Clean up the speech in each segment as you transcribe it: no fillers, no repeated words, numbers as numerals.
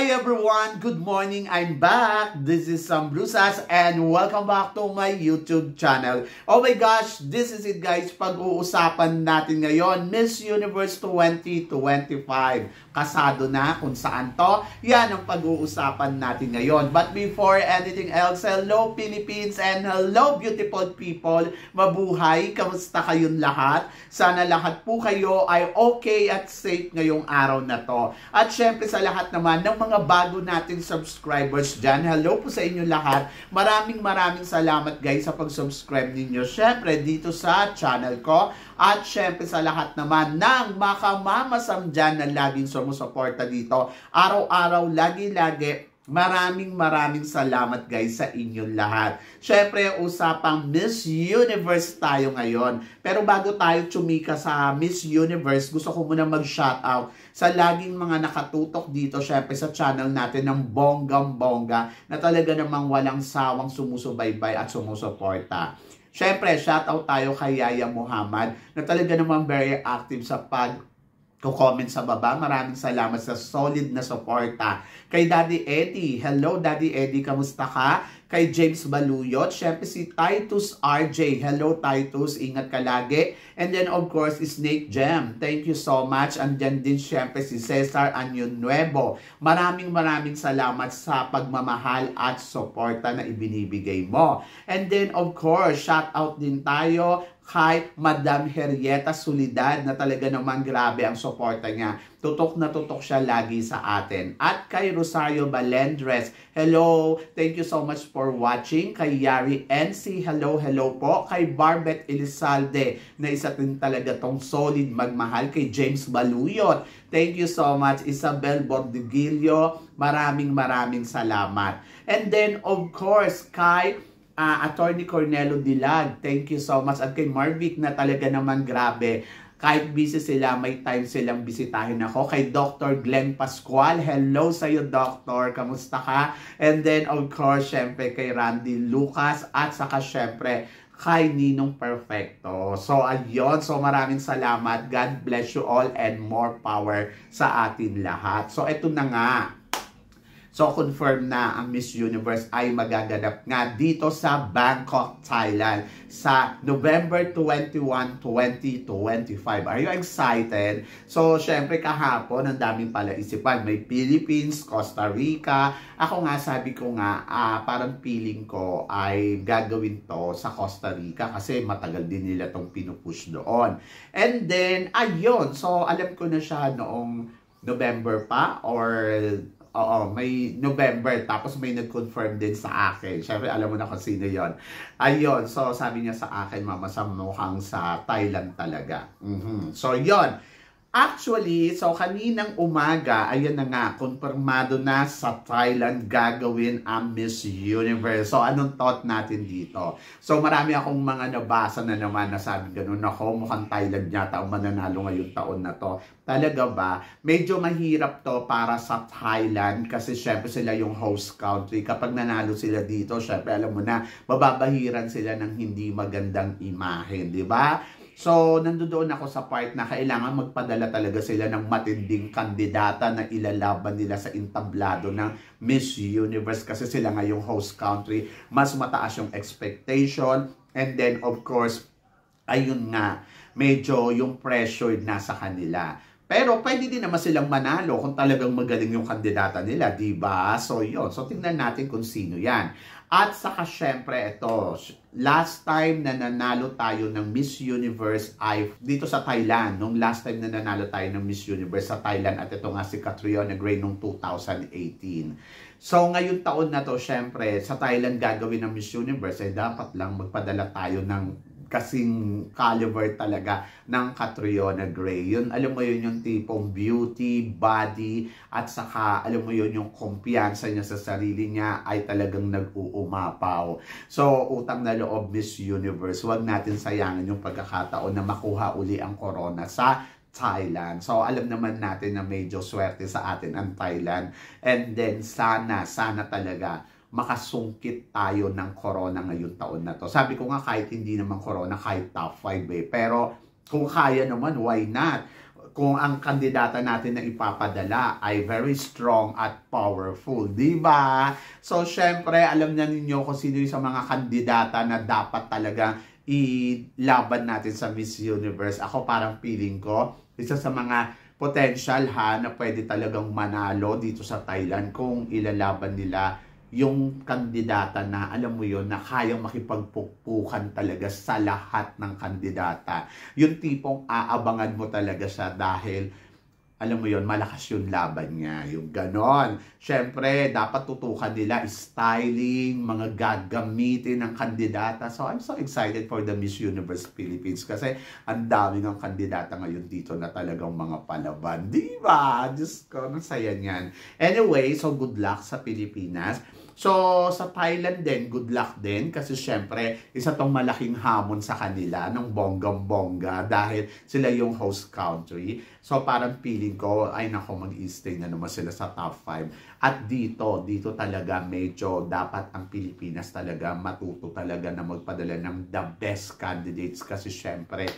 Hi everyone! Good morning! I'm back! This is Sam Brusas and welcome back to my YouTube channel. Oh my gosh! This is it guys! Pag-uusapan natin ngayon, Miss Universe 2025. Kasado na kung saan to? Yan ang pag-uusapan natin ngayon. But before anything else, hello Philippines and hello beautiful people! Mabuhay! Kamusta kayong lahat? Sana lahat po kayo ay okay at safe ngayong araw na to. At syempre sa lahat naman ng mga bago nating subscribers dyan, hello po sa inyo lahat. Maraming salamat guys sa pag-subscribe ninyo. Syempre dito sa channel ko. At syempre sa lahat naman ng makamamasam dyan na laging sumusuporta dito. Araw-araw, lagi-lagi. Maraming salamat guys sa inyong lahat. Syempre, usapang Miss Universe tayo ngayon. Pero bago tayo tsumika sa Miss Universe, gusto ko muna mag-shoutout sa laging mga nakatutok dito, syempre sa channel natin ng bonggang-bongga na talaga namang walang sawang sumusubaybay at sumusuporta. Syempre, shoutout tayo kay Yaya Muhammad na talaga namang very active sa comment sa baba. Maraming salamat sa solid na suporta. Kay Daddy Eddie. Hello Daddy Eddie, kamusta ka? Kay James Baluyot. Syempre si Titus RJ. Hello Titus, ingat ka lagi. And then of course, Snake Gem. Thank you so much. Andyan din syempre si Cesar Anyon Nuevo. Maraming salamat sa pagmamahal at suporta na ibinibigay mo. And then of course, shout out din tayo kay Madam Henrietta Solidad na talaga naman grabe ang suporta niya. Tutok na tutok siya lagi sa atin. At kay Rosario Balendres, hello, thank you so much for watching. Kay Yari NC, hello po. Kay Barbet Elizalde, na isa din talaga tong solid magmahal. Kay James Baluyot, thank you so much. Isabel Bordiguillo, maraming salamat. And then of course, kay Attorney Cornelo Dilag, thank you so much. At kay Marvic na talaga naman grabe. Kahit busy sila, may time silang bisitahin ako. Kay Dr. Glenn Pascual, hello sa'yo Doctor, kamusta ka? And then of course, syempre kay Randy Lucas at saka syempre kay Ninong Perfecto. So ayun, so maraming salamat. God bless you all and more power sa atin lahat. So eto na nga. So, confirm na ang Miss Universe ay magaganap nga dito sa Bangkok, Thailand sa November 21, 2025. Are you excited? So, syempre kahapon, ang daming pala isipan. May Philippines, Costa Rica. Ako nga, sabi ko nga, parang feeling ko ay gagawin to sa Costa Rica kasi matagal din nila tong pinupush doon. And then, ayun. So, alam ko na siya noong November pa or oo, may November, tapos may nag-confirm din sa akin. Siyempre, alam mo na kung sino yon. Ayun, so sabi niya sa akin, mama, sa mukhang sa Thailand talaga. So, yon. Actually, so kaninang umaga, ayun na nga, konfirmado na sa Thailand gagawin ang Miss Universe. So, anong thought natin dito? So, marami akong mga nabasa na naman na sabi ganun, ako, mukhang Thailand yata ang mananalo ngayong taon na to. Talaga ba? Medyo mahirap to para sa Thailand kasi syempre sila yung host country. Kapag nanalo sila dito, syempre alam mo na, mababahiran sila ng hindi magandang imahe, di ba? So, nandoon ako sa part na kailangan magpadala talaga sila ng matinding kandidata na ilalaban nila sa entablado ng Miss Universe kasi sila nga yung host country. Mas mataas yung expectation. And then, of course, ayun nga, medyo yung pressure nasa kanila. Pero pwede din naman silang manalo kung talagang magaling yung kandidata nila, di ba? So, yun. So, tingnan natin kung sino yan. At saka syempre ito, last time na nanalo tayo ng Miss Universe ay dito sa Thailand. Nung last time na nanalo tayo ng Miss Universe sa Thailand at ito nga si Catriona Gray nung 2018. So ngayon taon na to, syempre sa Thailand gagawin ng Miss Universe ay dapat lang magpadala tayo ng kasing caliber talaga ng Catriona Gray. Yun, alam mo yun yung tipong beauty, body, at saka alam mo yun yung kumpiyansa niya sa sarili niya ay talagang nag-uumapaw. So, utang na loob Miss Universe, huwag natin sayangin yung pagkakataon na makuha uli ang corona sa Thailand. So, alam naman natin na medyo swerte sa atin ang Thailand. And then, sana talaga makasungkit tayo ng corona ngayong taon na to. Sabi ko nga kahit hindi naman corona, kahit top 5 eh. Pero kung kaya naman, why not? kung ang kandidata natin na ipapadala ay very strong at powerful, di ba? So, syempre, alam na ninyo kung sino yung sa mga kandidata na dapat talaga ilaban natin sa Miss Universe. Ako parang feeling ko, isa sa mga potential na pwede talagang manalo dito sa Thailand kung ilalaban nila yung kandidata na alam mo yon na kayang makipagpukpukan talaga sa lahat ng kandidata. Yung tipong aabangan mo talaga siya dahil alam mo yon malakas yung laban niya. Yung ganon. Siyempre, dapat tutukan nila styling, mga gagamitin ng kandidata. So, I'm so excited for the Miss Universe Philippines kasi ang dami ng kandidata ngayon dito na talagang mga palaban. Di ba? Diyos ko, masaya niyan. Anyway, so good luck sa Pilipinas. So, sa Thailand din, good luck din kasi syempre, isa tong malaking hamon sa kanila ng bonggang-bongga dahil sila yung host country. So, parang feeling ko, ay nako, mag-stay na naman sila sa top 5. At dito talaga medyo dapat ang Pilipinas talaga matuto talaga na magpadala ng the best candidates kasi syempre,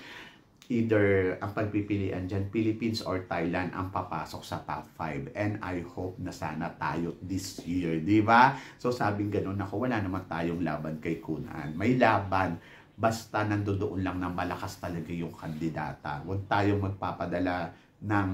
either ang pagpipilian dyan, Philippines or Thailand ang papasok sa top 5. And I hope na sana tayo this year, di ba? So sabing ganun ako, wala naman tayong laban kay Kunan. May laban, basta nandoon lang na malakas talaga yung kandidata. Huwag tayong magpapadala ng,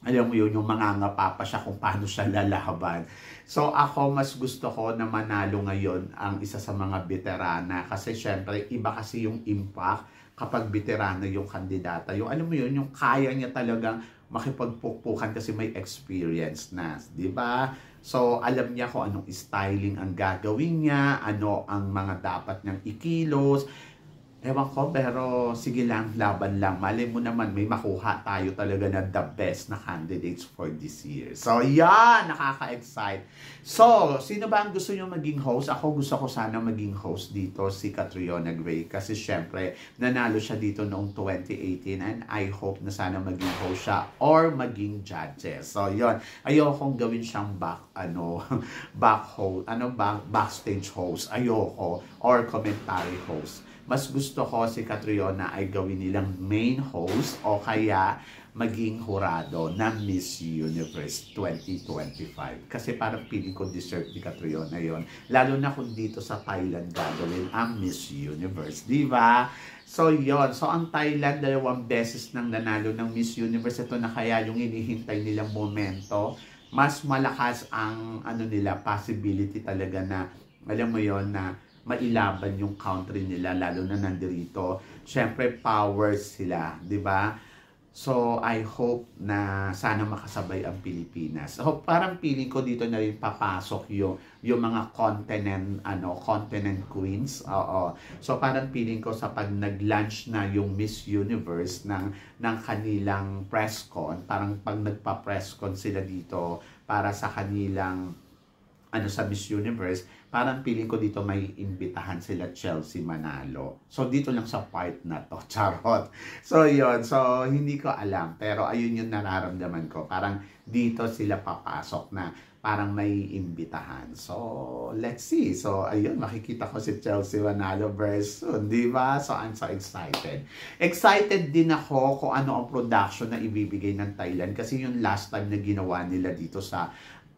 alam mo yun, yung mangangapa pa siya kung paano siya lalaban. So ako, mas gusto ko na manalo ngayon ang isa sa mga veterana kasi syempre, iba kasi yung impact kapag veterano yung kandidata. Yung alam mo yun, yung kaya niya talagang makipagpukpukan kasi may experience na, di ba? So, alam niya kung anong styling ang gagawin niya, ano ang mga dapat niyang ikilos. Ewan ko, pero sige lang, laban lang. Malay mo naman, may makuha tayo talaga na the best na candidates for this year. So, yan! Nakaka-excite. So, sino ba ang gusto nyo maging host? Ako gusto ko sana maging host dito, si Catriona Gray. Kasi syempre, nanalo siya dito noong 2018 and I hope na sana maging host siya or maging judges. So, yon. Ayokong gawin siyang backstage host. Ayoko. Or commentary host. Mas gusto ko si Catriona ay gawin nilang main host o kaya maging hurado ng Miss Universe 2025. Kasi parang feeling ko deserve ni Catriona yon. Lalo na kung dito sa Thailand gagawin ang Miss Universe. Di ba? So, yon. So, ang Thailand, 2 beses nang nanalo ng Miss Universe. Ito na kaya yung hinihintay nilang momento. Mas malakas ang possibility talaga na, alam mo yon na mailaban yung country nila, lalo na nandirito. Siyempre, powers sila, di ba? So, I hope na sana makasabay ang Pilipinas. So, parang feeling ko dito na rin papasok yung mga continent queens. Oo. So, parang feeling ko sa pag nag-launch na yung Miss Universe ng kanilang press con, parang pag nagpa-press con sila dito para sa kanilang sa Miss Universe, parang feeling ko dito may imbitahan sila Chelsea Manalo. So, dito lang sa part na to. Charot. So, yun. So, hindi ko alam. Pero, ayun yung nararamdaman ko. Parang dito sila papasok na parang may imbitahan. So, let's see. So, ayun. Makikita ko si Chelsea Manalo very soon. Di ba? So, I'm so excited. Excited din ako kung ano ang production na ibibigay ng Thailand. Kasi yung last time na ginawa nila dito sa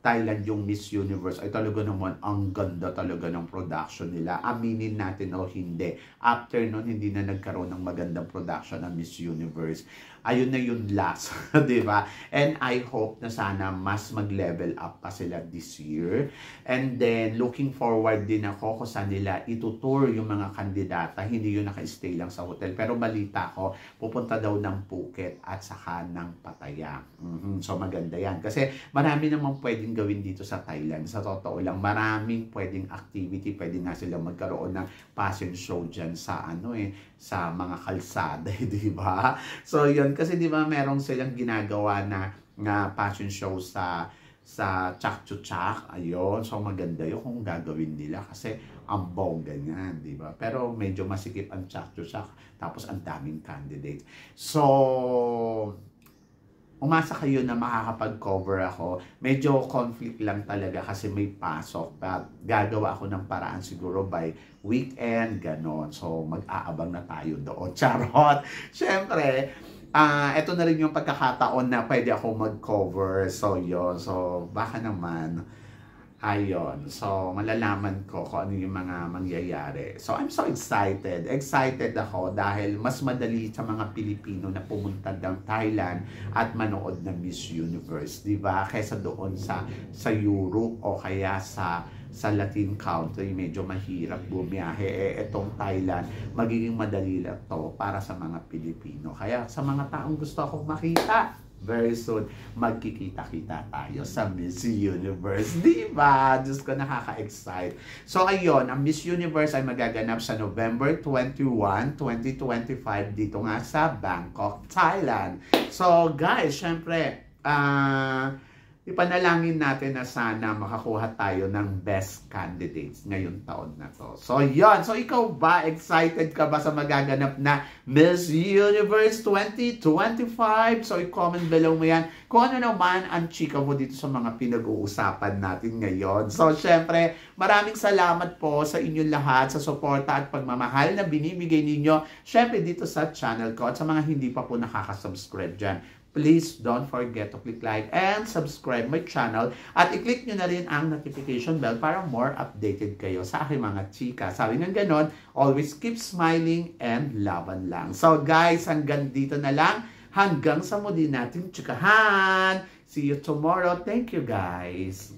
Thailand yung Miss Universe ay talaga naman ang ganda talaga ng production nila. Aminin natin o hindi. After nun, hindi na nagkaroon ng magandang production ng Miss Universe. Ayun na yung last, di ba? And I hope na sana mas mag-level up pa sila this year. And then, looking forward din ako kung saan nila itutour yung mga kandidata. Hindi yun naka-stay lang sa hotel. Pero balita ko, pupunta daw ng Phuket at saka ng Pattaya. So, maganda yan. Kasi marami namang pwedeng gawin dito sa Thailand. Sa totoo lang, maraming pwedeng activity. Pwede nga sila magkaroon ng fashion show dyan sa sa mga kalsada, di ba? So, yun. Kasi di ba merong silang ginagawa na fashion show sa Chak-Chu-Chak. Ayun. So, maganda yun kung gagawin nila. Kasi ang bongga niyan, di ba? Pero medyo masikip ang Chak-Chu-Chak. Tapos, ang daming candidates. So, umasa kayo na makakapag-cover ako. Medyo conflict lang talaga kasi may pasok. But gagawa ako ng paraan siguro by weekend, ganon. So, mag-aabang na tayo doon. Charot! Siyempre, ito na rin yung pagkakataon na pwede ako mag-cover. So, yun. So, baka naman, ayun. So, malalaman ko kung ano yung mga mangyayari. So, I'm so excited. Excited ako dahil mas madali sa mga Pilipino na pumunta ng Thailand at manood ng Miss Universe, di ba? Kaysa doon sa Europe o kaya sa Latin country, medyo mahirap bumiyahe. Etong Thailand, magiging madali lang to para sa mga Pilipino. Kaya sa mga taong gusto akong makita, very soon, magkikita-kita tayo sa Miss Universe. Di ba? Diyos ko, nakaka-excite. So, ayun, ang Miss Universe ay magaganap sa November 21, 2025 dito nga sa Bangkok, Thailand. So, guys, syempre, ipanalangin natin na sana makakuha tayo ng best candidates ngayong taon na to. So, yun. So, ikaw ba? Excited ka ba sa magaganap na Miss Universe 2025? So, i-comment below mo yan kung ano naman ang chika mo dito sa mga pinag-uusapan natin ngayon. So, syempre, maraming salamat po sa inyong lahat sa suporta at pagmamahal na binibigay ninyo. Syempre, dito sa channel ko at sa mga hindi pa po nakaka-subscribe dyan. Please don't forget to click like and subscribe my channel at i-click nyo na rin ang notification bell para more updated kayo sa aking mga chika. Sabi nga ganon, always keep smiling and laban lang. So guys, hanggang dito na lang. Hanggang sa muli natin chikahan. See you tomorrow. Thank you guys.